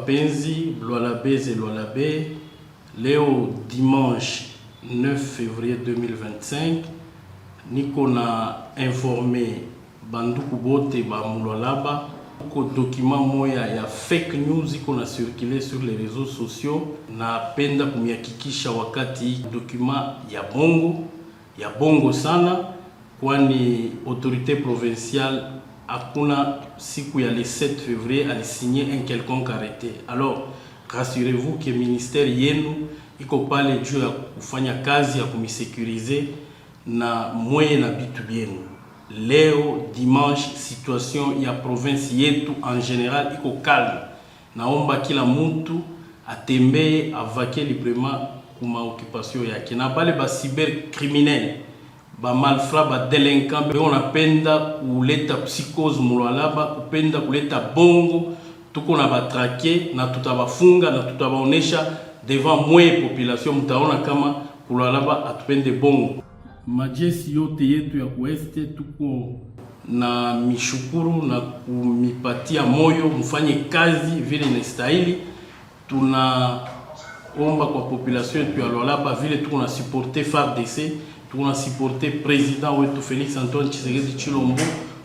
wapenzi, Lualabeze Lualabe, leo dimanche 9 février 2025, niko na informé banduku bote ba Lualaba ko document moya ya fake news iko na circuler sur les réseaux sociaux, na penda kumihakikisha wakati document ya bongo sana, kwani autorité provinciale hakuna siku ya le 7 février alisigner un quelconque arrêté. Alors rassurez-vous que ministère yenu iko pale juu ya kufanya kazi ya kumisekurize na moye na bitu byenu. Leo dimanche situation ya province yetu en général iko calme. Naomba kila mtu atembee avake librement kuma occupation yake. Na bale ba cyber criminel, ba malfrat, ba delinquant, on apenda kuleta psychose Lualaba, kupenda kuleta bongo, tuko na batrake na tutabafunga na tutabaonesha devant mwe population, mtaona kama Lualaba atupende bongo. Majesi yote yetu ya kueste tuko na mishukuru na kumipatia moyo mfanye kazi vile inastahili. Tunaomba kwa population yetu ya Lualaba vile tuko na supporter FARDC, tuko na supporter president wetu Felix Antoine Tshisekedi Tshilombo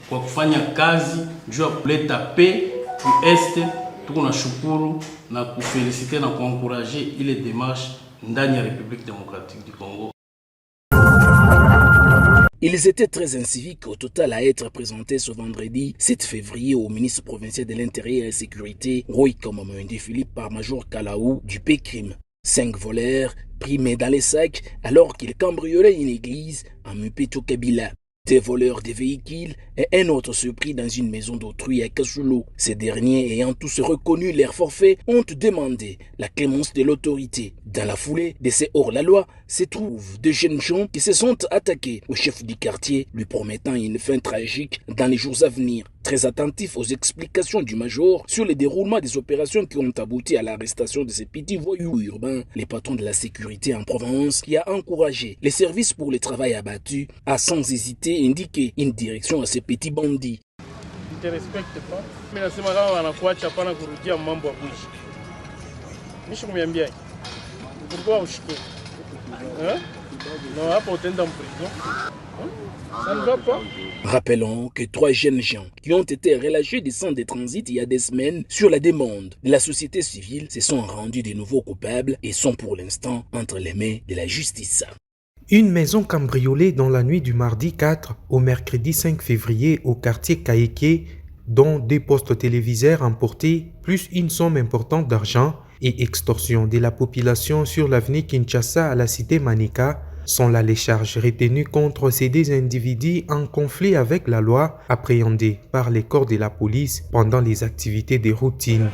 kwa kufanya kazi juu ya kuleta paix ku este. Tuko na shukuru na kufeliciter na kuencourager ile démarche ndani ya République démocratique du Congo. Ils étaient très inciviques au total à être présentés ce vendredi 7 février au ministre provincial de l'Intérieur et Sécurité, Roy Kamamwende Philippe, par Major Kalaou du Pécrim. 5 voleurs primés dans les sacs alors qu'ils cambriolaient une église en Mupeto Kabila. Des voleurs de véhicules et un autre surpris dans une maison d'autrui à Kasulu. Ces derniers, ayant tous reconnu leur forfait, ont demandé la clémence de l'autorité. Dans la foulée de ces hors-la-loi se trouvent de jeunes gens qui se sont attaqués au chef du quartier, lui promettant une fin tragique dans les jours à venir. Très attentif aux explications du major sur le déroulement des opérations qui ont abouti à l'arrestation de ces petits voyous urbains, les patrons de la sécurité en Provence, qui a encouragé les services pour le travail abattu à sans hésiter indiquer une direction à ces petits bandits. Je te respecte pas. Mais la sema kama wanakuacha pana kurudia mambo ya kuishi. Nisho kumiambia. Pourquoi ushike? Non, hapo utenda prison. Ça ne va pas. Rappelons que 3 jeunes gens qui ont été relâchés du centre de transit il y a des semaines sur la demande de la société civile se sont rendus de nouveaux coupables et sont pour l'instant entre les mains de la justice. Une maison cambriolée dans la nuit du mardi 4 au mercredi 5 février au quartier Kaeke, dont 2 postes téléviseurs emportés, plus une somme importante d'argent et extorsion de la population sur l'avenue Kinshasa à la cité Manika, sont là les charges retenues contre ces 2 individus en conflit avec la loi, appréhendés par les corps de la police pendant les activités de routine.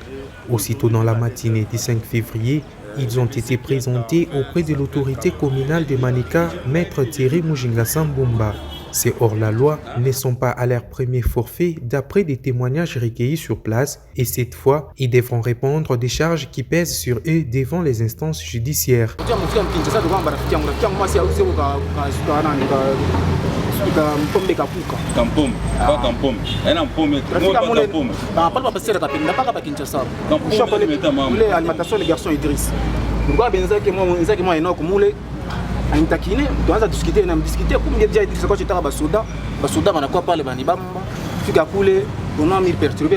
Aussitôt dans la matinée du 5 février, ils ont été présentés auprès de l'autorité communale de Manika, Maître Thierry Mujinga Sambumba. Ces hors-la-loi ne sont pas à leur premier forfait d'après des témoignages recueillis sur place et cette fois, ils devront répondre des charges qui pèsent sur eux devant les instances judiciaires.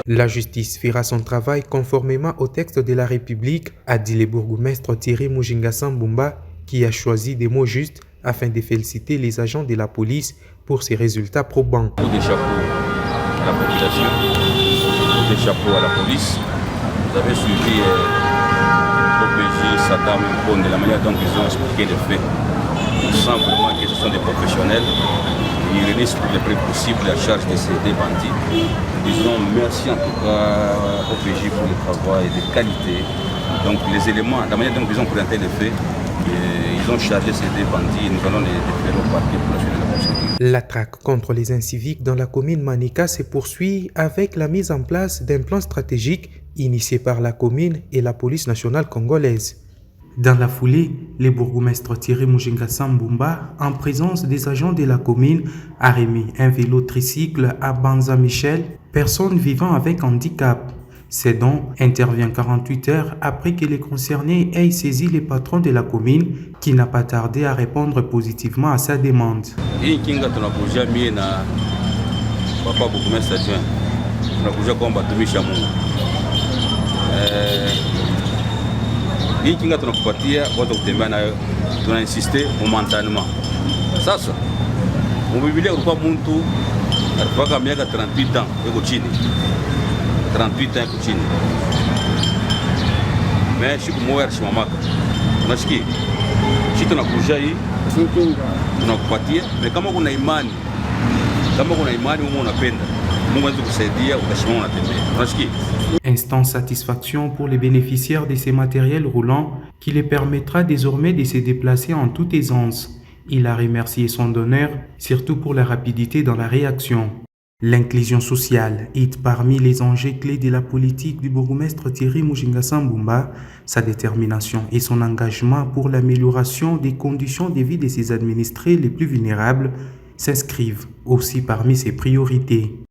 La justice fera son travail conformément au texte de la République, a dit le bourgmestre Thierry Mujinga Sambumba, qui a choisi des mots justes afin de féliciter les agents de la police pour ces résultats probants. Coup de chapeau à la population, coup de chapeau à la police. Vous avez suivi l'OPJ, Saddam Mbon, de la manière dont ils ont expliqué les faits. On sent vraiment que ce sont des professionnels. Ils réunissent le plus possible la charge de ces bandits. Disons merci en tout cas au PJ pour le travail de qualité. Donc les éléments, la manière dont ils ont présenté les faits, ils ont chargé ces 2 bandits et nous allons les déférer au parquet pour assurer la procédure. La traque contre les inciviques dans la commune Manika se poursuit avec la mise en place d'un plan stratégique initié par la commune et la police nationale congolaise. Dans la foulée, le bourgmestre Thierry Mujinga Sambumba, en présence des agents de la commune, a remis un vélo tricycle à Banza Michel, personne vivant avec handicap. Ce don intervient 48 heures après que les concernés aient saisi les patrons de la commune qui n'a pas tardé à répondre positivement à sa demande. Hii kinga tunakuja mie na papa bourgmestre adjoint. Tunakuja kwamba tumisha Mungu. Hii kinga tunakupatia watu kutembea nayo, tunainsiste momentanément. Sasa Biblia ulikuwa mtu alipaka miaka 38 ans yuko chini. 38 ans yuko chini. Mais siku moja alishimamaka. Unasikia? Sisi tunakuja hii tunakupatia, na kama kuna imani Mungu unapenda, Mungu anaweza kusaidia, utashimama unatembea. Unasikia? Instant satisfaction pour les bénéficiaires de ces matériels roulants qui les permettra désormais de se déplacer en toute aisance. Il a remercié son donneur, surtout pour la rapidité dans la réaction. L'inclusion sociale est parmi les enjeux clés de la politique du bourgmestre Thierry Mujinga Sambumba. Sa détermination et son engagement pour l'amélioration des conditions de vie de ses administrés les plus vulnérables s'inscrivent aussi parmi ses priorités.